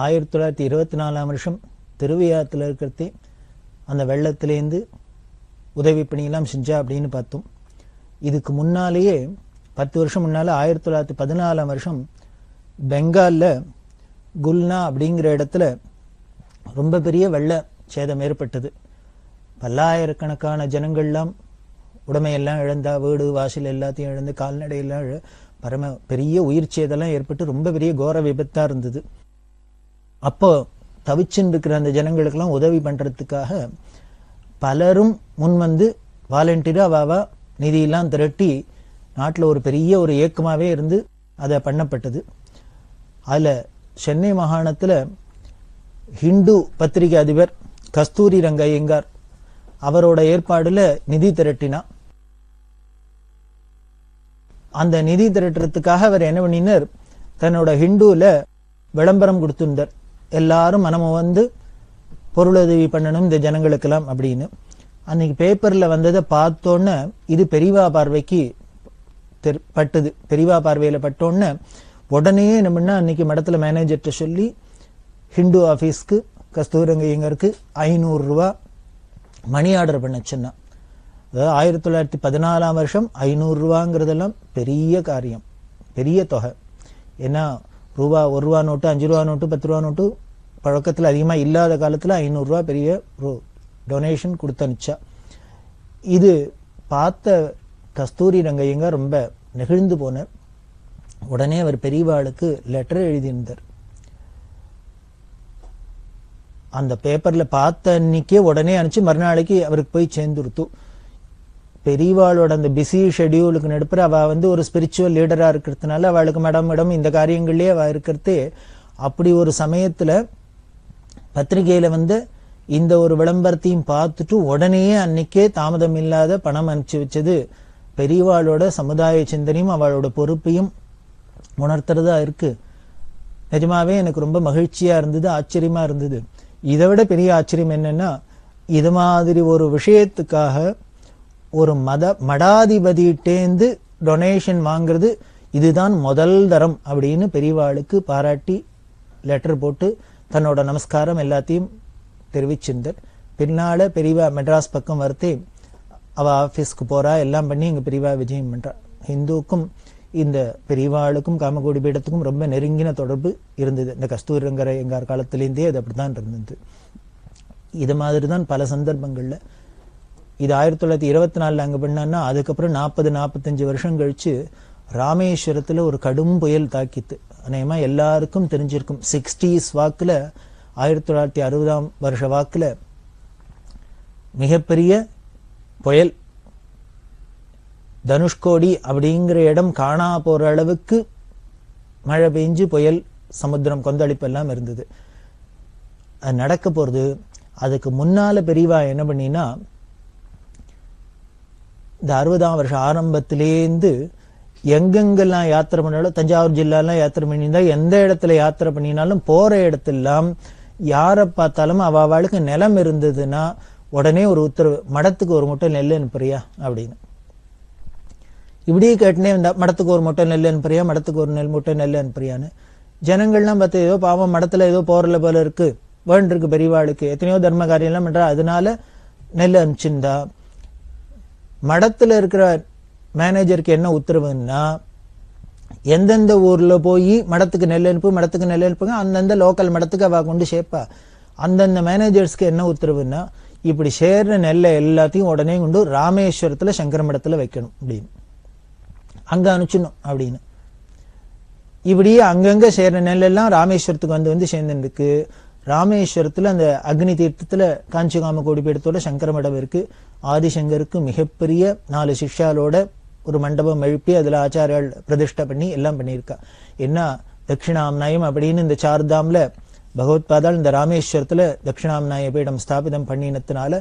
1924 வருஷம் திருவையாத்துல இருக்கிறதே அந்த வெள்ளத்திலேருந்து உதவி பணியெல்லாம் செஞ்சா அப்படின்னு பார்த்தோம். இதுக்கு முன்னாலேயே 10 வருஷம் முன்னால 1914 வருஷம் பெங்கால்ல குல்னா அப்படிங்கிற இடத்துல ரொம்ப பெரிய வெள்ள சேதம் ஏற்பட்டது. பல்லாயிரக்கணக்கான ஜனங்கள்லாம் உடைமையெல்லாம் இழந்தா, வீடு வாசல் எல்லாத்தையும் இழந்து, கால்நடையெல்லாம் பரம பெரிய உயிர் சேதெல்லாம் ஏற்பட்டு ரொம்ப பெரிய கோர விபத்தா இருந்தது. அப்போ தவிச்சுன்னு இருக்கிற அந்த ஜனங்களுக்கெல்லாம் உதவி பண்றதுக்காக பலரும் முன் வந்து வாலண்டியரா வாவா நிதியெல்லாம் திரட்டி நாட்டில் ஒரு பெரிய ஒரு இயக்கமாவே இருந்து அதை பண்ணப்பட்டது. அதுல சென்னை மாகாணத்துல ஹிந்து பத்திரிகை அதிபர் கஸ்தூரி ரங்கையங்கார் அவரோட ஏற்பாடுல நிதி திரட்டினா. அந்த நிதி திரட்டுறதுக்காக அவர் என்ன பண்ணினார், தன்னோட ஹிந்துல விளம்பரம் கொடுத்திருந்தார். எல்லாரும் மனமும் வந்து பொருளுதவி பண்ணணும் இந்த ஜனங்களுக்கெல்லாம் அப்படின்னு. அன்னைக்கு பேப்பர்ல வந்ததை பார்த்தோன்னு இது பெரியவா பார்வைக்கு பட்டுது. பெரியவா பார்வையில பட்டோன்னு உடனே என்ன பண்ணா, அன்னைக்கு மடத்துல மேனேஜர்கிட்ட சொல்லி ஹிந்து ஆபீஸ்க்கு கஸ்தூரங்கையங்கருக்கு 500 ரூபா மணி ஆர்டர் பண்ண சொன்னா. அதாவது 1914 வருஷம் 500 ரூபாங்கிறதெல்லாம் பெரிய காரியம், பெரிய தொகை. ஏன்னா ரூபா 1 ரூபா நோட்டு, 5 ரூபா நோட்டு, 10 ரூபா நோட்டு பழக்கத்தில் அதிகமாக இல்லாத காலத்தில் 500 ரூபா பெரிய டொனேஷன் கொடுத்து அனுப்பிச்சா. இது பார்த்த கஸ்தூரி ரங்கையங்க ரொம்ப நெகிழ்ந்து போனார். உடனே அவர் பெரியவாளுக்கு லெட்டர் எழுதியிருந்தார். அந்த பேப்பர்ல பார்த்த அன்னைக்கே உடனே அனுப்பிச்சு மறுநாளைக்கு அவருக்கு போய் சேர்ந்துருத்து. பெரியவாளோட அந்த பிஸி ஷெடியூலுக்கு நடுப்புற அவ வந்து ஒரு ஸ்பிரிச்சுவல் லீடரா இருக்கிறதுனால அவளுக்கு மேடம் இந்த காரியங்கள்லயே அவ இருக்கிறதே. அப்படி ஒரு சமயத்துல பத்திரிகையில வந்து இந்த ஒரு விளம்பரத்தையும் பார்த்துட்டு உடனே அன்னைக்கே தாமதம் இல்லாத பணம் அனுப்பிச்சு வச்சது பெரியவாளோட சமுதாய சிந்தனையும் அவளோட பொறுப்பையும் உணர்த்துறதா இருக்கு. நிஜமாவே எனக்கு ரொம்ப மகிழ்ச்சியா இருந்தது, ஆச்சரியமா இருந்தது. இதை விட பெரிய ஆச்சரியம் என்னன்னா, இது மாதிரி ஒரு விஷயத்துக்காக ஒரு மடாதிபதியிட்டேந்து டொனேஷன் வாங்குறது இதுதான் முதல் தரம் அப்படின்னு பெரியவாளுக்கு பாராட்டி லெட்டர் போட்டு தன்னோட நமஸ்காரம் எல்லாத்தையும் தெரிவிச்சிருந்தார். பின்னால பெரியவா மெட்ராஸ் பக்கம் வரத்தே அவ ஆபீஸ்க்கு போறா, எல்லாம் பண்ணி இங்க பெரியவா விஜயம் பண்றா. ஹிந்துக்கும் இந்த பெரியவாளுக்கும் காமகோடி பீடத்துக்கும் ரொம்ப நெருங்கின தொடர்பு இருந்தது. இந்த கஸ்தூரங்கையங்கார் காலத்திலேருந்தே அது அப்படித்தான் இருந்தது. இது மாதிரிதான் பல சந்தர்ப்பங்கள்ல. இது 1924 அங்க பண்ணான்னா அதுக்கப்புறம் 40-45 வருஷம் கழிச்சு ராமேஸ்வரத்துல ஒரு கடும் புயல் தாக்கித்து. அநேகமா எல்லாருக்கும் தெரிஞ்சிருக்கும். 60s வாக்குல 1960 வருஷ வாக்குல மிகப்பெரிய புயல். தனுஷ்கோடி அப்படிங்கிற இடம் காணா போற அளவுக்கு மழை பெஞ்சு புயல், சமுத்திரம் கொந்தளிப்பெல்லாம் இருந்தது. அது நடக்க போறது. அதுக்கு முன்னால பெரியவா என்ன பண்ணினா, இந்த 60ஆம் வருஷ ஆரம்பத்திலேருந்து எங்கெங்கெல்லாம் யாத்திரை பண்ணாலும், தஞ்சாவூர் ஜில்லாலாம் யாத்திரை பண்ணியிருந்தா, எந்த இடத்துல யாத்திரை பண்ணினாலும் போற இடத்தெல்லாம் யாரை பார்த்தாலும் அவளுக்கு நிலம் இருந்ததுன்னா உடனே ஒரு உத்தரவு, மடத்துக்கு ஒரு மூட்டை நெல் அனுப்புறியா அப்படின்னு. இப்படியே கேட்டுனே வந்தா, மடத்துக்கு ஒரு மூட்டை நெல் அனுப்புறியா, மடத்துக்கு ஒரு மூட்டை நெல் அனுப்புறியான்னு. ஜனங்கள்லாம் பார்த்து ஏதோ பாவம் மடத்துல ஏதோ போறல போல இருக்கு, வேண்டிருக்கு பெரியவாளுக்கு, எத்தனையோ தர்ம காரியம் எல்லாம் பண்றா, அதனால நெல் அனுப்பிச்சிருந்தா. மடத்துல இருக்கிற மேனேஜருக்கு என்ன உத்தரவுன்னா, எந்தெந்த ஊர்ல போய் மடத்துக்கு நெல் அனுப்பு, மடத்துக்கு நெல் அனுப்புங்க, அந்தந்த லோக்கல் மடத்துக்கு அவ கொண்டு சேர்ப்பா. அந்தந்த மேனேஜர்ஸ்க்கு என்ன உத்தரவுன்னா, இப்படி சேர்ற நெல்லை எல்லாத்தையும் உடனே கொண்டு ராமேஸ்வரத்துல சங்கர மடத்துல வைக்கணும் அப்படின்னு, அங்க அனுப்பிச்சிடணும் அப்படின்னு. இப்படியே அங்கங்க சேர்ற நெல் எல்லாம் ராமேஸ்வரத்துக்கு வந்து சேர்ந்துருக்கு. ராமேஸ்வரத்துல அந்த அக்னி தீர்த்தத்துல காஞ்சி காமகோடி பீடத்தோட சங்கர மடம் இருக்கு. ஆதிசங்கருக்கு மிகப்பெரிய 4 சிஷ்யாலோட ஒரு மண்டபம் எழுப்பி அதுல ஆச்சாரியால் பிரதிஷ்டை பண்ணி எல்லாம் பண்ணியிருக்கா. என்ன தட்சிணாம்நாயம் அப்படின்னு இந்த சார்தாம்ல பகவத்பாதால் இந்த ராமேஸ்வரத்துல தட்சிணாம்நாய பீடம் ஸ்தாபிதம் பண்ணினத்தினால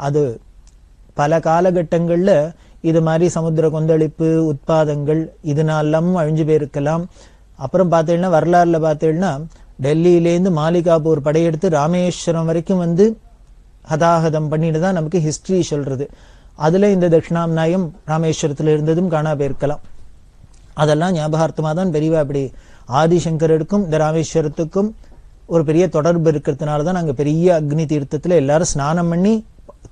அது பல காலகட்டங்கள்ல இது மாதிரி சமுத்திர கொந்தளிப்பு உட்பாதங்கள் இதனாலும் அழிஞ்சு போயிருக்கலாம். அப்புறம் பார்த்தீங்கன்னா வரலாறுல பார்த்தீங்கன்னா டெல்லியிலேருந்து மாலிகாபூர் படையெடுத்து ராமேஸ்வரம் வரைக்கும் வந்து ஹதாஹதம் பண்ணிட்டு தான் நமக்கு ஹிஸ்டரி சொல்றது. அதுல இந்த தட்சிணாம்நாயம் ராமேஸ்வரத்துல இருந்ததும் காணா போயிருக்கலாம். அதெல்லாம் ஞாபகார்த்தமா தான் பெரியவா அப்படி ஆதிசங்கருக்கும் இந்த ராமேஸ்வரத்துக்கும் ஒரு பெரிய தொடர்பு இருக்கிறதுனாலதான் அங்க பெரிய அக்னி தீர்த்தத்துல எல்லாரும் ஸ்நானம் பண்ணி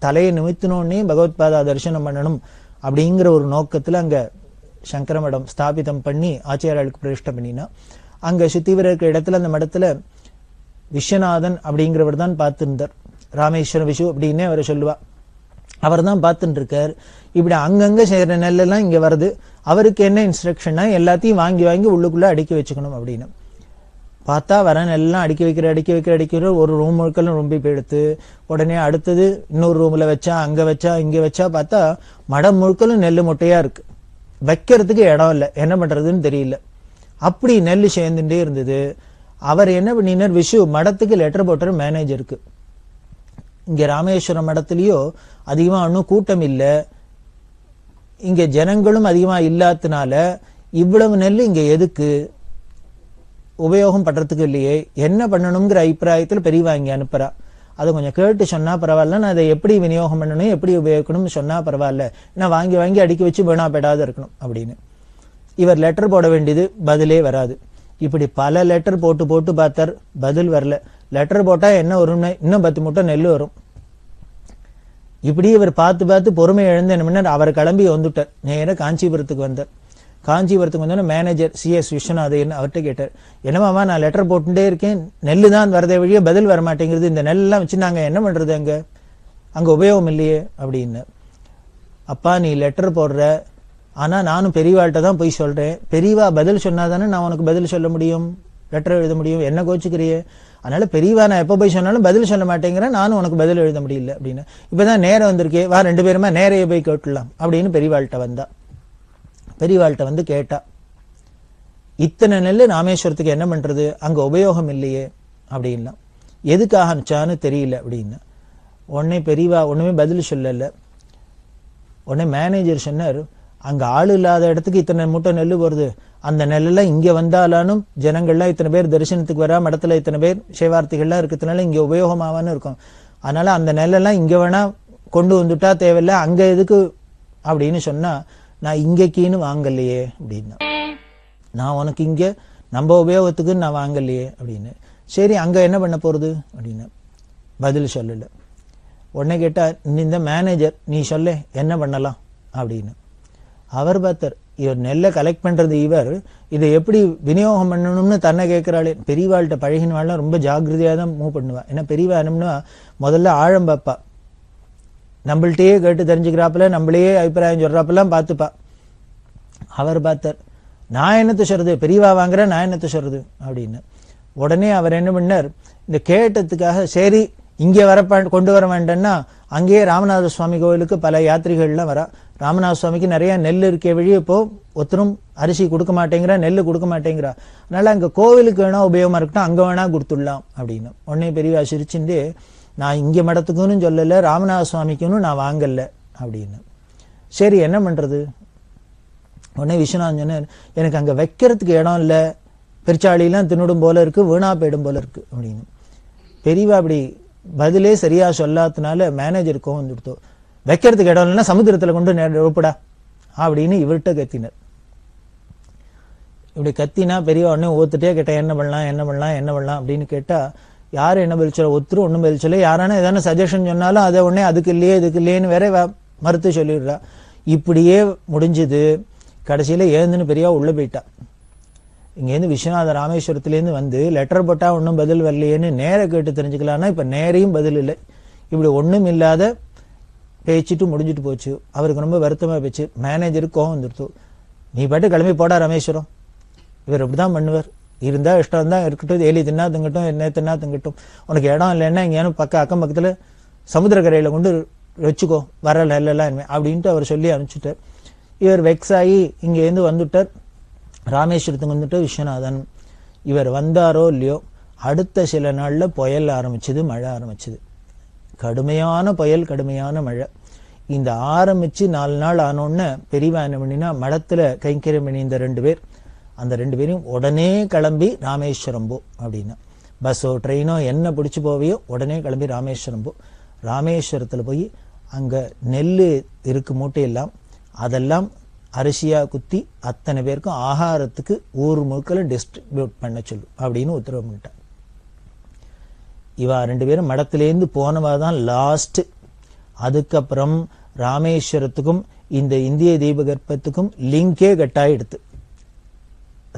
தலையை நிமித்தினோடனே பகவத்பாதா தரிசனம் பண்ணணும் அப்படிங்கிற ஒரு நோக்கத்துல அங்க சங்கர மடம் ஸ்தாபிதம் பண்ணி ஆச்சாரியாளுக்கு பிரதிஷ்டை பண்ணினா அங்க சுத்திவர இருக்கிற இடத்துல அந்த மடத்துல விஸ்வநாதன் அப்படிங்கிறவர் தான் பார்த்திருந்தார். ராமேஸ்வர விஷு அப்படின்னே அவரை சொல்லுவா. அவர் தான் பார்த்துட்டு இருக்கார். இப்படி அங்கங்க செய்யற நெல்லெல்லாம் இங்க வருது. அவருக்கு என்ன இன்ஸ்ட்ரக்ஷன்னா எல்லாத்தையும் வாங்கி வாங்கி உள்ளுக்குள்ள அடுக்கி வச்சுக்கணும் அப்படின்னு. பார்த்தா வர நெல்லாம் அடுக்கி வைக்கிற ஒரு ரூம் முழுக்கெல்லாம் ரொம்ப எடுத்து உடனே அடுத்தது இன்னொரு ரூம்ல வச்சா அங்க வச்சா இங்க வச்சா பார்த்தா மடம் முழுக்கலும் நெல்லு மொட்டையா இருக்கு. வைக்கிறதுக்கு இடம் இல்லை, என்ன பண்றதுன்னு தெரியல. அப்படி நெல் சேர்ந்துட்டே இருந்தது. அவர் என்ன பண்ணினார், விஷு மடத்துக்கு லெட்டர் போட்டார் மேனேஜருக்கு. இங்க ராமேஸ்வரம் மடத்திலயோ அதிகமா ஒன்னும் கூட்டம் இல்லை, இங்க ஜனங்களும் அதிகமா இல்லாதனால இவ்வளவு நெல் இங்க எதுக்கு உபயோகம் பண்றதுக்கு இல்லையே, என்ன பண்ணணுங்கிற அபிப்பிராயத்தில் பெரியவா இங்க அனுப்புறா. அதை கொஞ்சம் கேட்டு சொன்னா பரவாயில்ல, நான் அதை எப்படி விநியோகம் பண்ணணும் எப்படி உபயோகிக்கணும்னு சொன்னா பரவாயில்ல, நான் வாங்கி வாங்கி அடுக்கி வச்சு வீணா பெடாத இருக்கணும் அப்படின்னு. இவர் லெட்டர் போட வேண்டியது, பதிலே வராது. இப்படி பல லெட்டர் போட்டு போட்டு பார்த்தார், பதில் வரல. லெட்டர் போட்டா என்ன வரும்னு இன்னும் 10 மூட்டை நெல் வரும். இப்படி இவர் பார்த்து பார்த்து பொறுமை இழந்து என்ன பண்ணார், அவர் கிளம்பி வந்துட்டார். நேராக காஞ்சிபுரத்துக்கு வந்தார். காஞ்சிபுரத்துக்கு வந்தோன்னா மேனேஜர் CS விஸ்வநாதன் அவர்கிட்ட கேட்டார், என்னமாமா நான் லெட்டர் போட்டுட்டே இருக்கேன், நெல்லு தான் வரதே வழியே பதில் வர மாட்டேங்கிறது, இந்த நெல்லாம் வச்சு நாங்க என்ன பண்றது, அங்க உபயோகம் இல்லையே அப்படின்னு. அப்பா நீ லெட்டர் போடுற, ஆனா நானும் பெரியவாள்கிட்ட தான் போய் சொல்றேன், பெரியவா பதில் சொன்னாதானே நான் உனக்கு பதில் சொல்ல முடியும், லெட்டர் எழுத முடியும், என்ன கோச்சுக்கிறியே, அதனால பெரியவா நான் எப்ப போய் சொன்னாலும் பதில் சொல்ல மாட்டேங்கிறேன், நானும் உனக்கு பதில் எழுத முடியல அப்படின்னு. இப்பதான் நேரம் வந்திருக்கே, வா 2 பேருமா நேரையே போய் கேட்டுலாம் அப்படின்னு பெரியவாள்கிட்ட வந்தா. பெரியவாள்கிட்ட வந்து கேட்டா, இத்தனை நெல் ராமேஸ்வரத்துக்கு என்ன பண்றது, அங்க உபயோகம் இல்லையே அப்படின்னா. எதுக்காக அனுப்பிச்சான்னு தெரியல அப்படின்னா. உடனே பெரியவா ஒண்ணுமே பதில் சொல்லல. உடனே மேனேஜர் சொன்னார், அங்க ஆள் இல்லாத இடத்துக்கு இத்தனை மூட்டை நெல் வருது, அந்த நெல்லாம் இங்க வந்தாலும் ஜனங்கள்லாம் இத்தனை பேர் தரிசனத்துக்கு வரா, மடத்துல இத்தனை பேர் சேவார்த்திகள்லாம் இருக்கிறதுனால இங்க உபயோகமாவான்னு இருக்கும், அதனால அந்த நெல்லாம் இங்க வேணா கொண்டு வந்துட்டா தேவையில்லை, அங்க எதுக்கு அப்படின்னு சொன்னா, நான் இங்கக்கின்னு வாங்கலையே அப்படின்னா. நான் உனக்கு இங்க நம்ம உபயோகத்துக்கு நான் வாங்கலையே அப்படின்னு. சரி அங்க என்ன பண்ண போறது அப்படின்னு பதில் சொல்லல. உடனே கேட்டா, இந்த மேனேஜர் நீ சொல்ல என்ன பண்ணலாம் அப்படின்னு. அவர் பார்த்தார், இவர் நெல்லை கலெக்ட் பண்றது, இவர் இதை எப்படி விநியோகம் பண்ணணும்னு தன்னை கேட்கிறாளே. பெரியவாள்கிட்ட பழகினவாள்லாம் ரொம்ப ஜாகிரதையா தான் மூவ் பண்ணுவா. ஏன்னா பெரியவா என்னம்னா முதல்ல ஆழம் பார்ப்பா, நம்மள்கிட்டயே கேட்டு தெரிஞ்சுக்கிறாப்புல, நம்மளையே அபிப்பிராயம் சொல்றாப்பெல்லாம் பார்த்துப்பா. அவர் பார்த்தார், நான் என்னத்த சொல்றது, பெரியவா வாங்குற நான் என்னத்த சொல்றது அப்படின்னு. உடனே அவர் என்ன பண்ணார், இந்த கேட்டதுக்காக சரி இங்கே கொண்டு வர வேண்டாம்னா அங்கேயே ராமநாத சுவாமி கோவிலுக்கு பல யாத்திரிகள்லாம் வரா. ராமநாத சுவாமிக்கு நிறைய நெல் இருக்கே வழியே, இப்போ ஒருத்தரும் அரிசி கொடுக்க மாட்டேங்கிறா, நெல் கொடுக்க மாட்டேங்கிறா, அதனால அங்க கோவிலுக்கு வேணா உபயோகமா இருக்கட்டும், அங்க வேணா கொடுத்துடலாம் அப்படின்னு. உடனே பெரியவா சிரிச்சுட்டு, நான் இங்க மடத்துக்குன்னு சொல்லல, ராமநாத சுவாமிக்குன்னு நான் வாங்கல அப்படின்னு. சரி என்ன பண்றது. உடனே விஸ்வநாதன் சொன்னார், எனக்கு அங்க வைக்கிறதுக்கு இடம் இல்லை, பெருச்சாளிலாம் தின்னுடும் போல இருக்கு, வீணா போயிடும் போல இருக்கு அப்படின்னு. பெரியவா அப்படி பதிலே சரியா சொல்லாதனால மேனேஜர் கோவம் வந்துடுத்தோம். வைக்கிறதுக்கு இடம் இல்லைன்னா சமுத்திரத்துல கொண்டு ஒப்படா அப்படின்னு இவர்கிட்ட கத்தினார். இப்படி கத்தினா பெரியவா உடனே ஒத்துட்டே கேட்டேன், என்ன பண்ணலாம் என்ன பண்ணலாம் என்ன பண்ணலாம் அப்படின்னு கேட்டா, யாரும் என்ன பதில் சொல்ல, ஒருத்தரும் ஒன்றும் பதில் சொல்ல. யாரான ஏதான சஜஷன் சொன்னாலும் அதை உடனே அதுக்கு இல்லையே இதுக்கு இல்லையேன்னு வேற மறுத்து சொல்லிடுறா. இப்படியே முடிஞ்சது. கடைசியில ஏந்துன்னு பெரியவா உள்ள போயிட்டா. இங்கேருந்து விஸ்வநாத ராமேஸ்வரத்துலேருந்து வந்து லெட்டர் போட்டா ஒன்றும் பதில் வரலையேன்னு நேர கேட்டு தெரிஞ்சுக்கலாம்னா இப்ப நேரையும் பதில் இல்லை. இப்படி ஒன்றும் இல்லாத பேச்சுட்டு முடிஞ்சுட்டு போச்சு. அவருக்கு ரொம்ப வருத்தமா போச்சு. மேனேஜருக்கு கோவம் வந்துடுத்து. நீ பாட்டு கிளம்பி போடா ராமேஸ்வரம், இவர் இப்படிதான் பண்ணுவார், இருந்தா இஷ்டம் தான் இருக்கட்டும், ஏலி தின்னா திங்கட்டும், என்ன தின்னா திங்கட்டும், உனக்கு இடம் இல்லைன்னா இங்கேனும் அக்கம் பக்கத்துல சமுத்திரக்கரையில கொண்டு வச்சுக்கோ, வர நெல்லாம் அப்படின்ட்டு அவர் சொல்லி அனுப்பிச்சுட்டார். இவர் வெக்ஸ் ஆகி இங்கேருந்து வந்துட்டார். ராமேஸ்வரத்துக்கு வந்துட்டு விஸ்வநாதன். இவர் வந்தாரோ இல்லையோ, அடுத்த சில நாள்ல புயல் ஆரம்பிச்சது, மழை ஆரம்பிச்சது. கடுமையான புயல், கடுமையான மழை. இந்த ஆரம்பிச்சு 4 நாள் ஆனோன்னு பெரியவா என்ன பண்ணினா, மடத்துல கைங்கரியம் பண்ணி இந்த 2 பேர், அந்த 2 பேரையும் உடனே கிளம்பி ராமேஸ்வரம் போ அப்படின்னா. பஸ்ஸோ ட்ரெயினோ என்ன பிடிச்சு போவையோ உடனே கிளம்பி ராமேஸ்வரம் போ. ராமேஸ்வரத்துல போய் அங்க நெல் இருக்கு மூட்டையெல்லாம், அதெல்லாம் அரிசியா குத்தி அத்தனை பேருக்கும் ஆகாரத்துக்கு ஊர் முழுக்கல டிஸ்ட்ரிபியூட் பண்ண சொல்லு அப்படின்னு உத்தரவு பண்ணிட்டார். இவா 2 பேரும் மடத்திலேருந்து போனவா தான் லாஸ்ட். அதுக்கப்புறம் ராமேஸ்வரத்துக்கும் இந்த இந்திய தீபகற்பத்துக்கும் லிங்கே கட்டாயிடுத்து.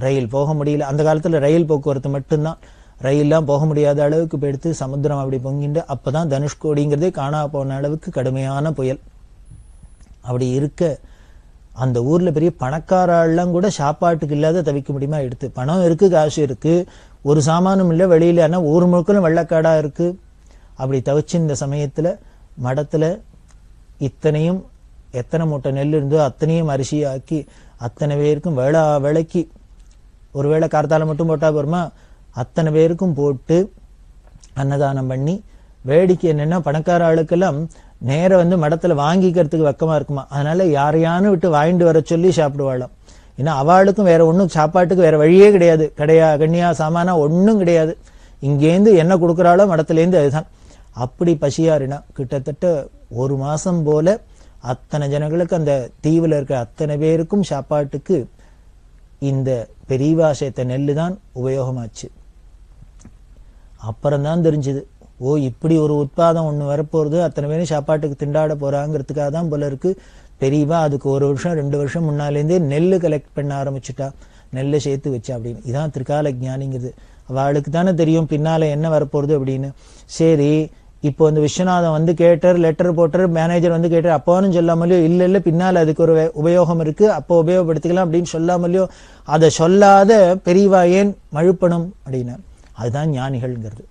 ரயில் போக முடியல. அந்த காலத்துல ரயில் போக்குவரத்து மட்டும்தான், ரயில்லாம் போக முடியாத அளவுக்கு போயிடுத்து. சமுத்திரம் அப்படி பொங்கிண்டு அப்பதான் தனுஷ்கோடிங்கிறதே காணா போன அளவுக்கு கடுமையான புயல். அப்படி இருக்க அந்த ஊர்ல பெரிய பணக்காரெல்லாம் கூட சாப்பாட்டுக்கு இல்லாத தவிக்க முடியுமா எடுத்து. பணம் இருக்கு, காசு இருக்கு, ஒரு சாமானும் இல்லை வெளியில. ஆனா ஊர் முழுக்களும் வெள்ளக்காடா இருக்கு. அப்படி தவிச்சு இந்த சமயத்துல மடத்துல இத்தனையும் எத்தனை மூட்டை நெல் இருந்தோ அத்தனையும் அரிசியாக்கி அத்தனை பேருக்கும் வேளைக்கு ஒருவேளை கார்த்தால மட்டும் போட்டா போருமா, அத்தனை பேருக்கும் போட்டு அன்னதானம் பண்ணி. வேடிக்கை என்னன்னா பணக்கார ஆளுக்கெல்லாம் நேரம் மடத்துல வாங்கிக்கிறதுக்கு வெக்கமா இருக்குமா. அதனால யாரையானு விட்டு வாங்கிட்டு வர சொல்லி சாப்பிடுவாளாம். ஏன்னா அவளுக்கும் வேற ஒன்றும் சாப்பாட்டுக்கு வேற வழியே கிடையாது. கண்ணியா சாமானா ஒன்றும் கிடையாது. இங்கேருந்து என்ன கொடுக்குறாளோ மடத்துலேருந்து அதுதான். அப்படி பசியாறினா கிட்டத்தட்ட 1 மாசம் போல அத்தனை ஜனங்களுக்கு அந்த தீவுல இருக்க அத்தனை பேருக்கும் சாப்பாட்டுக்கு இந்த பெரியவா சேர்த்த நெல்லு தான் உபயோகமாச்சு. அப்புறம்தான் தெரிஞ்சுது, ஓ இப்படி ஒரு உட்பாதம் ஒண்ணு வரப்போறது, அத்தனை பேரும் சாப்பாட்டுக்கு திண்டாட போறாங்கிறதுக்காக தான் போல இருக்கு. பெரியவா அதுக்கு 1 வருஷம் 2 வருஷம் முன்னாலேருந்தே நெல்லு கலெக்ட் பண்ண ஆரம்பிச்சுட்டா, நெல்லை சேர்த்து வச்சா அப்படின்னு. இதான் திரிகால ஞானிங்கிறது. அவளுக்கு தானே தெரியும் பின்னால என்ன வரப்போறது அப்படின்னு. சரி, இப்போ இந்த விஸ்வநாதன் கேட்டார், லெட்டர் போட்டார், மேனேஜர் கேட்டார். அப்போன்னு சொல்லாமலையோ இல்ல பின்னால அதுக்கு ஒரு உபயோகம் இருக்கு, அப்போ உபயோகப்படுத்திக்கலாம் அப்படின்னு சொல்லாமலையோ அதை சொல்லாத பெரியவா ஏன் மழுப்பணும் அப்படின்னு. அதுதான் ஞானிகள்ங்கிறது.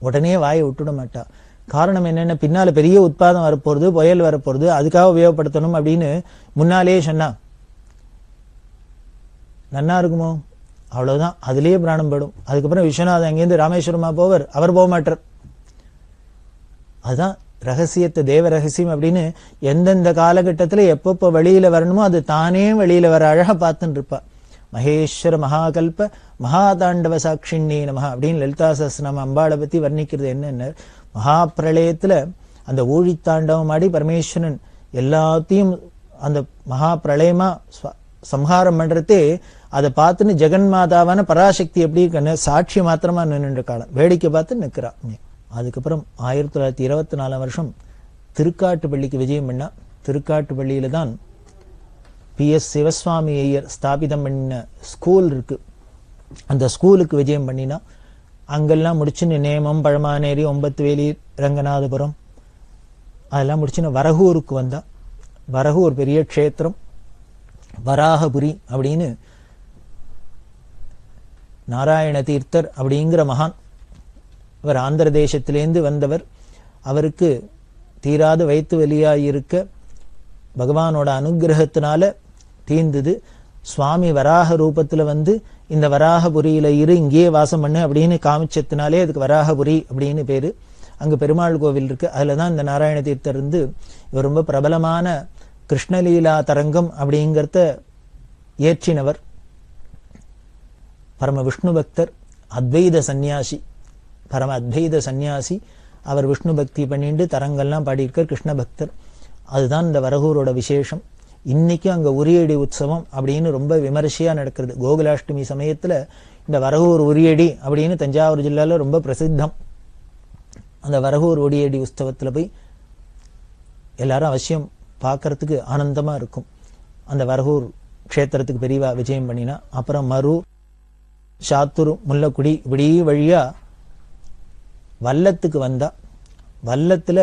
உடனே வாயை விட்டுட மாட்டா. காரணம் என்னன்னா பின்னால பெரிய உட்பாதம் வரப்போறது, புயல் வரப்போறது, அதுக்காக உபயோகப்படுத்தணும் அப்படின்னு முன்னாலேயே சொன்னா நன்னா இருக்குமோ? அவ்வளவுதான், அதுலயே பிராணம் படும். அதுக்கப்புறம் விஸ்வநாதன் அங்கேருந்து ராமேஸ்வரமா போவர், அவர் போக மாட்டார். அதுதான் ரகசியத்தை, தேவ ரகசியம் அப்படின்னு. எந்தெந்த காலகட்டத்துல எப்பப்போ வெளியில வரணுமோ அது தானே வெளியில வர அழகா பார்த்துன்னு இருப்பா. மகேஸ்வர மகாகல்ப மகாதாண்டவ சாட்சிண்ணே நமஹ அப்படின்னு லலிதா சஹஸ்ரநாம அம்பாளை பத்தி வர்ணிக்கிறது என்னென்ன, மகா பிரளயத்துல அந்த ஊழித்தாண்டவம் ஆடி பரமேஸ்வரன் எல்லாத்தையும் அந்த மகா பிரளயமா சம்ஹாரம் பண்றதே அதை பார்த்துன்னு ஜெகன்மாதாவான பராசக்தி எப்படி இருக்குன்னு சாட்சி மாத்திரமா நின்று காலம் வேடிக்கை பார்த்து நிற்கிறா. அதுக்கப்புறம் 1924 திருக்காட்டுப்பள்ளிக்கு விஜயம் பண்ணா. திருக்காட்டுப்பள்ளியில தான் PS சிவசுவாமி ஐயர் ஸ்தாபிதம் பண்ண ஸ்கூல் இருக்கு. அந்த ஸ்கூலுக்கு விஜயம் பண்ணினா. அங்கெல்லாம் முடிச்சுன்னு நேமம், பழமானேரி, ஒம்பத்துவேலி, ரங்கநாதபுரம் அதெல்லாம் முடிச்சுன்னு வரகூருக்கு வந்தா. வரகூர் பெரிய க்ஷேத்திரம், வராகபுரி அப்படின்னு நாராயண தீர்த்தர் அப்படிங்கிற மகான். அவர் ஆந்திர தேசத்திலேருந்து வந்தவர். அவருக்கு தீராத வயிற்று வலியாயிருக்க பகவானோட அனுகிரகத்தினால தீர்ந்தது. சுவாமி வராக ரூபத்துல இந்த வராகபுரியில இங்கேயே வாசம் பண்ணு அப்படின்னு காமிச்சத்தினாலே அதுக்கு வராகபுரி அப்படின்னு பேரு. அங்க பெருமாள் கோவில் இருக்கு. அதுலதான் இந்த நாராயண தீர்த்தர் இவர் ரொம்ப பிரபலமான கிருஷ்ணலீலா தரங்கம் அப்படிங்கிறத ஏற்றினவர். பரம விஷ்ணு பக்தர், அத்வைத சந்நியாசி, பரம அத்வைத சந்நியாசி. அவர் விஷ்ணு பக்தி பண்ணிட்டு தரங்கள்லாம் பாடியிருக்கார், கிருஷ்ண பக்தர். அதுதான் இந்த வரகூரோட விசேஷம். இன்னைக்கும் அங்க உரியடி உற்சவம் அப்படின்னு ரொம்ப விமரிசையா நடக்கிறது. கோகுலாஷ்டமி சமயத்துல இந்த வரகூர் உரியடி அப்படின்னு தஞ்சாவூர் ஜில்லால ரொம்ப பிரசித்தம். அந்த வரகூர் உரியடி உற்சவத்துல போய் எல்லாரும் அவசியம் பார்க்கறதுக்கு ஆனந்தமா இருக்கும். அந்த வரகூர் க்ஷேத்திரத்துக்கு பெரியவா விஜயம் பண்ணினா. அப்புறம் மரூர், சாத்தூர், முல்லக்குடி இப்படி வழியா வல்லத்துக்கு வந்தா. வல்லத்துல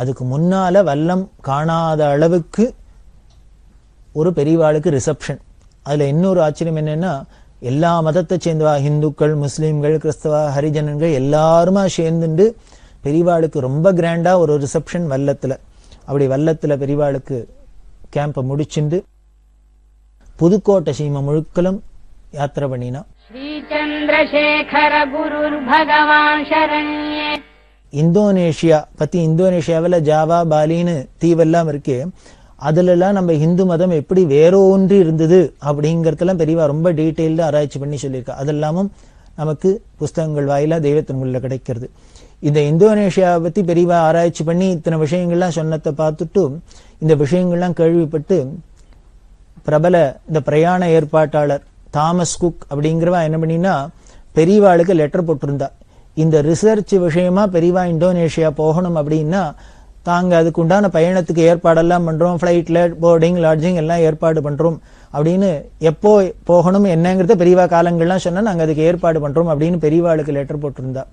அதுக்கு முன்னால வல்லம் காணாத அளவுக்கு ஒரு பெரியவாளுக்கு ரிசப்ஷன். அதுல இன்னொரு ஆச்சரியம் என்னன்னா, எல்லா மதத்தை சேர்ந்தவா, இந்துக்கள், முஸ்லீம்கள், கிறிஸ்தவா, ஹரிஜனங்கள் எல்லாருமா சேர்ந்துட்டு பெரியவாளுக்கு ரொம்ப கிராண்டா ஒரு ரிசப்ஷன் வல்லத்துல. அப்படி வல்லத்துல பெரியவாளுக்கு கேம்ப முடிச்சுண்டு புதுக்கோட்டை சீமை முழுக்கலும் யாத்திரை பண்ணினா. இந்தோனேஷியா பத்தி, இந்தோனேஷியாவில் ஜாவா, பாலின்னு தீவெல்லாம் இருக்கு. அதுல எல்லாம் நம்ம இந்து மதம் எப்படி வேறொன்று இருந்தது அப்படிங்கறதெல்லாம் பெரியவா ரொம்ப டீட்டெயில்டா ஆராய்ச்சி பண்ணி சொல்லியிருக்கா. அதெல்லாமும் நமக்கு புஸ்தகங்கள் வாயிலா தெய்வத்தின் முள்ள கிடைக்கிறது. இந்த இந்தோனேஷியாவை பத்தி பெரியவா ஆராய்ச்சி பண்ணி இத்தனை விஷயங்கள்லாம் சொன்னதை பார்த்துட்டு இந்த விஷயங்கள்லாம் கேள்விப்பட்டு பிரபல இந்த பிரயாண ஏற்பாட்டாளர் தாமஸ் குக் அப்படிங்கிறவா என்ன பண்ணினா பெரியவாளுக்கு லெட்டர் போட்டிருந்தா. இந்த ரிசர்ச் விஷயமா பெரியவா இந்தோனேஷியா போகணும் அப்படின்னா தாங்க அதுக்கு உண்டான பயணத்துக்கு ஏற்பாடெல்லாம் பண்றோம், ஃபிளைட்ல போர்டிங் லாட்ஜிங் எல்லாம் ஏற்பாடு பண்றோம் அப்படின்னு எப்போ போகணும் என்னங்கிறத பெரியவா காலங்கள்லாம் சொன்னா நாங்க அதுக்கு ஏற்பாடு பண்றோம் அப்படின்னு பெரியவாளுக்கு லெட்டர் போட்டிருந்தா.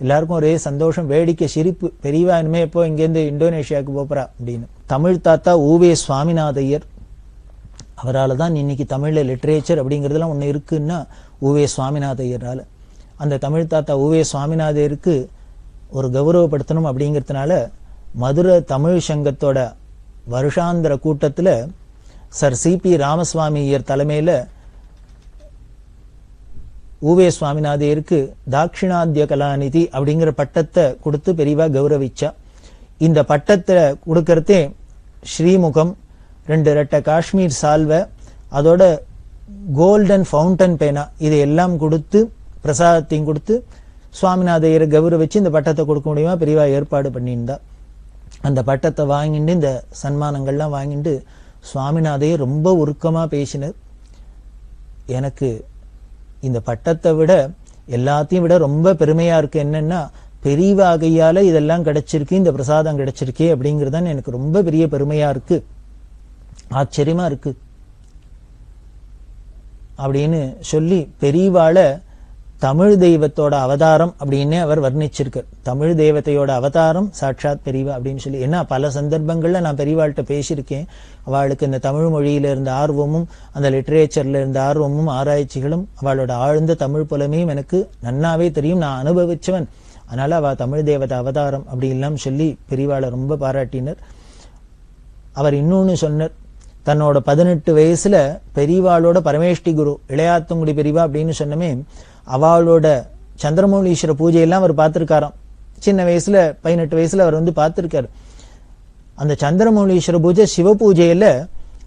எல்லாருக்கும் ஒரே சந்தோஷம், வேடிக்கை, சிரிப்பு. பெரியவா இனிமே எப்போ இங்கேருந்து இந்தோனேஷியாவுக்கு போறா அப்படின்னு. தமிழ் தாத்தா ஊவே சுவாமிநாதையர், அவரால் தான் இன்னைக்கு தமிழ்ல லிட்ரேச்சர் அப்படிங்கிறதுலாம் ஒண்ணு இருக்குன்னா ஊவே சுவாமிநாதையரால. அந்த தமிழ் தாத்தா ஊவே சுவாமிநாதையருக்கு ஒரு கௌரவப்படுத்தணும் அப்படிங்கிறதுனால மதுரை தமிழ் சங்கத்தோட வருஷாந்திர கூட்டத்துல சர் சி.பி. ராமசுவாமி ஐயர் தலைமையில ஊவே சுவாமிநாதையருக்கு தாட்சிணாத்திய கலாநிதி அப்படிங்கிற பட்டத்தை கொடுத்து பெரியவா கௌரவிச்சா. இந்த பட்டத்தை கொடுக்கறதே ஸ்ரீமுகம், 2 ரெட்டை காஷ்மீர் சால்வை, அதோட கோல்டன் ஃபவுண்டன் பேனா, இது எல்லாம் கொடுத்து பிரசாதத்தையும் கொடுத்து சுவாமிநாதையரை கௌரவிச்சு இந்த பட்டத்தை கொடுக்க முடியுமா பெரியவா ஏற்பாடு பண்ணியிருந்தா. அந்த பட்டத்தை வாங்கிட்டு இந்த சன்மானங்கள்லாம் வாங்கிட்டு சுவாமிநாதையர் ரொம்ப உருக்கமா பேசினர். எனக்கு இந்த பட்டத்தை விட எல்லாத்தையும் விட ரொம்ப பெருமையா இருக்கு என்னன்னா, பெரியவா கையால இதெல்லாம் கிடைச்சிருக்கு, இந்த பிரசாதம் கிடைச்சிருக்கே அப்படிங்கறதுதான் எனக்கு ரொம்ப பெரிய பெருமையா இருக்கு, ஆச்சரியமா இருக்கு அப்படின்னு சொல்லி பெரியவாள தமிழ் தெய்வத்தோட அவதாரம் அப்படின்னு அவர் வர்ணிச்சிருக்கார். தமிழ் தெய்வத்தையோட அவதாரம் சாட்சாத் பெரியவா அப்படின்னு சொல்லி. ஏன்னா பல சந்தர்ப்பங்கள்ல நான் பெரியவாள்கிட்ட பேசியிருக்கேன். அவளுக்கு இந்த தமிழ் மொழியில இருந்த ஆர்வமும் அந்த லிட்ரேச்சர்ல இருந்த ஆர்வமும் ஆராய்ச்சிகளும் அவளோட ஆழ்ந்த தமிழ் புலமையும் எனக்கு நன்னாவே தெரியும், நான் அனுபவிச்சவன். அதனால அவ தமிழ் தேவதை அவதாரம் அப்படி எல்லாம் சொல்லி பெரியவாளை ரொம்ப பாராட்டினர். அவர் இன்னொன்னு சொன்னார், தன்னோட 18 வயசுல பெரியவாளோட பரமேஷ்டி குரு இளையாத்தங்குடி பெரியவா அப்படின்னு சொன்னமே, அவளோட சந்திரமௌலீஸ்வர பூஜையெல்லாம் அவர் பார்த்திருக்காராம். சின்ன வயசுல 18 வயசுல அவர் வந்து பார்த்திருக்காரு. அந்த சந்திரமௌலீஸ்வர பூஜை சிவ பூஜையில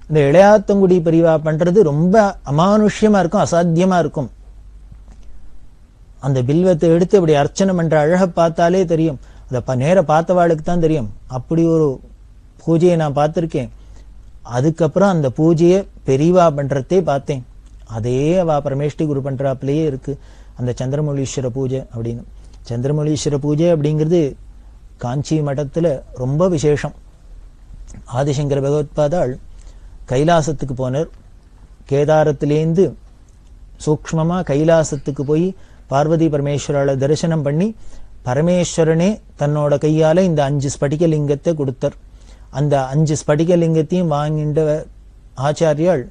இந்த இளையாத்தங்குடி பெரியவா பண்றது ரொம்ப அமானுஷ்யமா இருக்கும், அசாத்தியமா இருக்கும். அந்த பில்வத்தை எடுத்து அப்படி அர்ச்சனை பண்ற அழக பார்த்தாலே தெரியும், அதை நேர பார்த்தவாளுக்கு தான் தெரியும். அப்படி ஒரு பூஜையை நான் பார்த்திருக்கேன். அதுக்கப்புறம் அந்த பூஜையை பெரியவா பண்றதே பார்த்தேன். அதே அவ பரமேஷ்டி குரு பண்றாப்லயே இருக்கு அந்த சந்திரமௌலீஸ்வர பூஜை அப்படின்னு. சந்திரமௌலீஸ்வர பூஜை அப்படிங்கிறது காஞ்சி மடத்துல ரொம்ப விசேஷம். ஆதிசங்கர பகவத்பாதாள் கைலாசத்துக்கு போனர். கேதாரத்திலேந்து சூக்ஷ்மமா கைலாசத்துக்கு போய் பார்வதி பரமேஸ்வரால தரிசனம் பண்ணி பரமேஸ்வரனே தன்னோட கையால இந்த 5 ஸ்படிக லிங்கத்தை கொடுத்தார். அந்த 5 ஸ்படிக லிங்கத்தையும் வாங்கின்ற ஆச்சாரியால்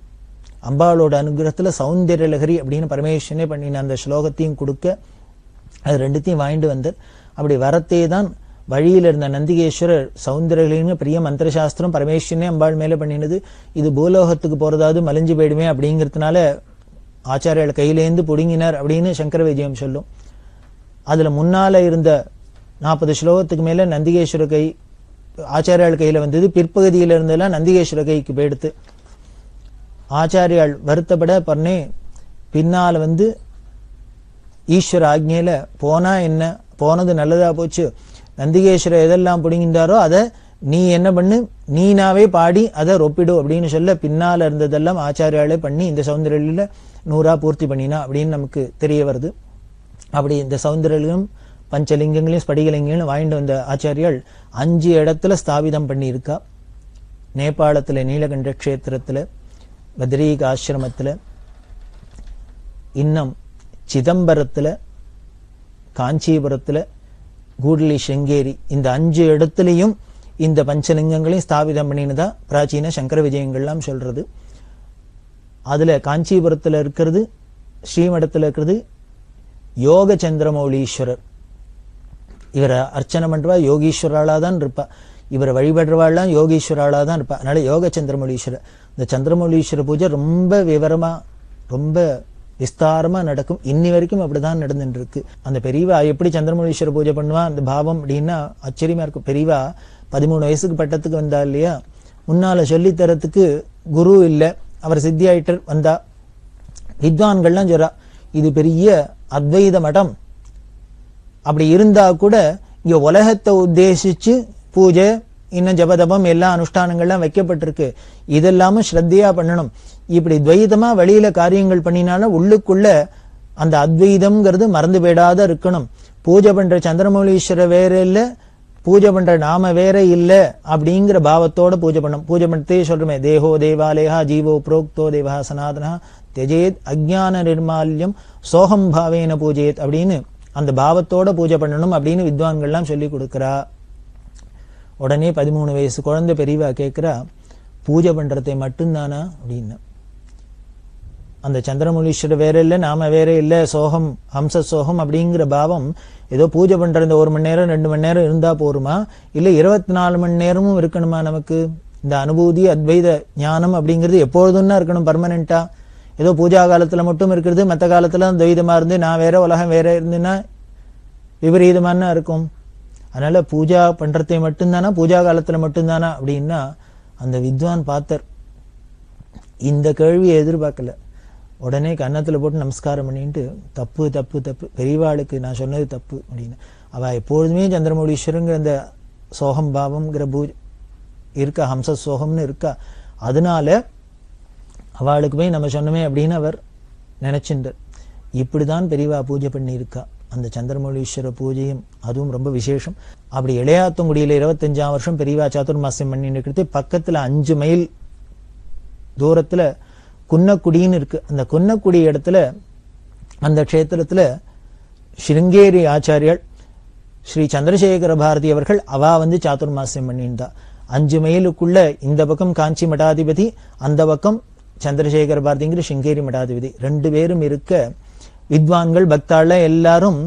அம்பாளோட அனுகிரகத்துல சௌந்தர்ய லகரி அப்படின்னு பரமேஸ்வரனே பண்ணின அந்த ஸ்லோகத்தையும் கொடுக்க அது 2த்தையும் வாங்கிட்டு வந்தார். அப்படி வரத்தே தான் வழியில இருந்த நந்திகேஸ்வரர் சௌந்தர்யலிங்க பெரிய மந்திரசாஸ்திரம் பரமேஸ்வரனே அம்பாள் மேல பண்ணினது, இது பூலோகத்துக்கு போறதாவது மலிஞ்சு போயிடுமே அப்படிங்கிறதுனால ஆச்சாரியால் கையிலேந்து புடுங்கினார் அப்படின்னு சங்கர விஜயம் சொல்லும். அதுல முன்னால இருந்த 40 ஸ்லோகத்துக்கு மேல நந்திகேஸ்வர கை ஆச்சாரியால் கையில வந்தது. பிற்பகுதியில இருந்தெல்லாம் நந்திகேஸ்வர கைக்கு போயிடுத்து. ஆச்சாரியால் வருத்தப்பட பண்ணே பின்னால வந்து ஈஸ்வர ஆக்ஞையில போனா என்ன, போனது நல்லதா போச்சு, நந்திகேஸ்வர எதெல்லாம் புடுங்கின்றாரோ அதை நீ என்ன பண்ணு, நீனாவே பாடி அதை ரொப்பிடு அப்படின்னு சொல்ல பின்னால இருந்ததெல்லாம் ஆச்சாரியாலே பண்ணி இந்த சௌந்தர்யில 100 பூர்த்தி பண்ணினா அப்படின்னு நமக்கு தெரிய வருது. அப்படி இந்த சௌந்தர்யம் பஞ்சலிங்கங்களையும் ஸ்படிகலிங்கங்களையும் வாங்கிட்டு வந்த ஆச்சாரியால் 5 இடத்துல ஸ்தாபிதம் பண்ணி இருக்கா. நேபாளத்துல நீலகண்ட கஷேத்திரத்துல, பத்ரீக ஆசிரமத்துல, இன்னும் சிதம்பரத்துல, காஞ்சிபுரத்துல, கூடலி சிங்கேரி, இந்த 5 இடத்துலையும் இந்த பஞ்சலிங்கங்களையும் ஸ்தாபிதம் பண்ணினதா பிராச்சீன சங்கர விஜயங்கள்லாம் சொல்றது. அதுல காஞ்சிபுரத்துல இருக்கிறது, ஸ்ரீமடத்துல இருக்கிறது யோக சந்திரமௌலீஸ்வரர். இவரை அர்ச்சனை பண்றவா யோகீஸ்வராளா தான் இருப்பா, இவரை வழிபடுறவாள்லாம் யோகீஸ்வராளா தான் இருப்பா. அதனால யோக சந்திரமௌலீஸ்வரர். இந்த சந்திரமௌலீஸ்வர பூஜை ரொம்ப விவரமா ரொம்ப விஸ்தாரமா நடக்கும். இன்னி வரைக்கும் அப்படிதான் நடந்துட்டு இருக்கு. அந்த பெரியவா எப்படி சந்திரமௌலீஸ்வர பூஜை பண்ணுவா அந்த பாவம் அப்படின்னா ஆச்சரியமா இருக்கும். பெரியவா 13 வயசுக்கு பட்டத்துக்கு வந்தா இல்லையா, முன்னால சொல்லித்தரத்துக்கு குரு இல்லை, அவர் சித்தியாயிட்டர் வந்தா. வித்வான்கள்லாம் சொல்றா இது பெரிய அத்வைத மடம், அப்படி இருந்தா கூட இங்க உலகத்தை உத்தேசிச்சு பூஜை இன்னும் ஜபதபம் எல்லா அனுஷ்டானங்கள்லாம் வைக்கப்பட்டிருக்கு, இதெல்லாமும் ஸ்ரத்தையா பண்ணணும். இப்படி துவைதமா வெளியில காரியங்கள் பண்ணினாலும் உள்ளுக்குள்ள அந்த அத்வைதம்ங்கிறது மறந்து போயிடாத இருக்கணும். பூஜை பண்ற சந்திரமௌலீஸ்வரர் வேற இல்ல, பூஜை பண்ற நாம வேற இல்ல அப்படிங்கிற பாவத்தோட பூஜை பண்ணும். பூஜை பண்ணத்தே சொல்றமே, தேகோ தேவாலயா ஜீவோ புரோக்தோ தேவா சனாதனா தெஜேத் அஜ்ஞான நிர்மால்யம் சோகம் பாவேன பூஜேத் அப்படின்னு அந்த பாவத்தோட பூஜை பண்ணணும் அப்படின்னு வித்வான்கள்லாம் சொல்லி கொடுக்கிறா. உடனே 13 வயசு குழந்தை பெரியவா கேட்கிறா, பூஜை பண்றதை மட்டும்தானா அப்படின்னு. அந்த சந்திரமௌலீஸ்வரர் வேற இல்ல, நாம வேற இல்ல, சோகம் ஹம்ச சோகம் அப்படிங்கிற பாவம் ஏதோ பூஜை பண்ற இந்த 1 மணி நேரம் 2 மணி நேரம் இருந்தா போருமா, இல்ல 24 மணி நேரமும் இருக்கணுமா? நமக்கு இந்த அனுபூதி அத்வைத ஞானம் அப்படிங்கிறது எப்பொழுதும்னா இருக்கணும், பர்மனண்டா. ஏதோ பூஜா காலத்துல மட்டும் இருக்கிறது, மற்ற காலத்துல துவைதமா இருந்து நான் வேற உலகம் வேற இருந்துன்னா விபரீதமான இருக்கும். அதனால பூஜா பண்றதை மட்டும்தானா, பூஜா காலத்துல மட்டும்தானா அப்படின்னா அந்த வித்வான் பார்த்தர் இந்த கேள்வியை எதிர்பார்க்கல. உடனே கன்னத்துல போட்டு நமஸ்காரம் பண்ணிட்டு, தப்பு தப்பு தப்பு, பெரியவாளுக்கு நான் சொன்னது தப்பு அப்படின்னு. அவ எப்பொழுதுமே சந்திரமௌலீஸ்வரங்கிற அந்த சோகம் பாவம்ங்கிற பூஜை இருக்கா, ஹம்ச சோகம்னு இருக்கா. அதனால அவளுக்கு போய் நம்ம சொன்னோமே அப்படின்னு அவர் நினைச்சுட்டார். இப்படிதான் பெரியவா பூஜை பண்ணி இருக்கா. அந்த சந்திரமௌலீஸ்வர பூஜையும் அதுவும் ரொம்ப விசேஷம். அப்படி இளையாத்தங்குடியில 25ஆம் வருஷம் பெரியவா சாதுர்மாசியம் பண்ணிட்டு இருக்கிறது. பக்கத்துல 5 மைல் தூரத்துல குன்னக்குடின்னு இருக்கு. அந்த குன்னக்குடி இடத்துல அந்த க்ஷேத்திரத்துல ஸ்ருங்கேரி ஆச்சாரியால் ஸ்ரீ சந்திரசேகர பாரதி அவர்கள் அவா வந்து சாதுர்மாசியம் பண்ணியிருந்தா. 5 மைலுக்குள்ள இந்த பக்கம் காஞ்சி மடாதிபதி, அந்த பக்கம் சந்திரசேகர பாரதிங்கிற ஸ்ருங்கேரி மடாதிபதி 2 பேரும் இருக்க, வித்வான்கள் பக்தாள் எல்லாரும்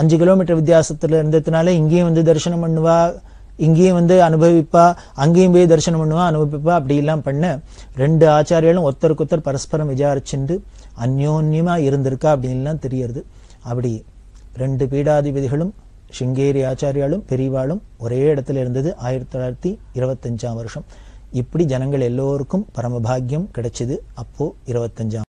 5 கிலோமீட்டர் வித்தியாசத்துல இருந்ததுனால இங்கேயும் வந்து தரிசனம் பண்ணுவா, இங்கேயும் வந்து அனுபவிப்பா, அங்கேயும் போய் தரிசனம் பண்ணுவா, அனுபவிப்பா. அப்படி எல்லாம் பண்ண 2 ஆச்சாரியாலும் ஒருத்தருக்கொத்தர் பரஸ்பரம் விசாரிச்சுண்டு அந்யோன்யமா இருந்திருக்கா அப்படின்லாம் தெரியறது. அப்படி 2 பீடாதிபதிகளும் ஸ்ருங்கேரி ஆச்சாரியாலும் பெரியவாளும் ஒரே இடத்துல இருந்தது 1925ஆம் வருஷம். இப்படி ஜனங்கள் எல்லோருக்கும் பரமபாகியம் கிடைச்சது. அப்போ 25ஆம்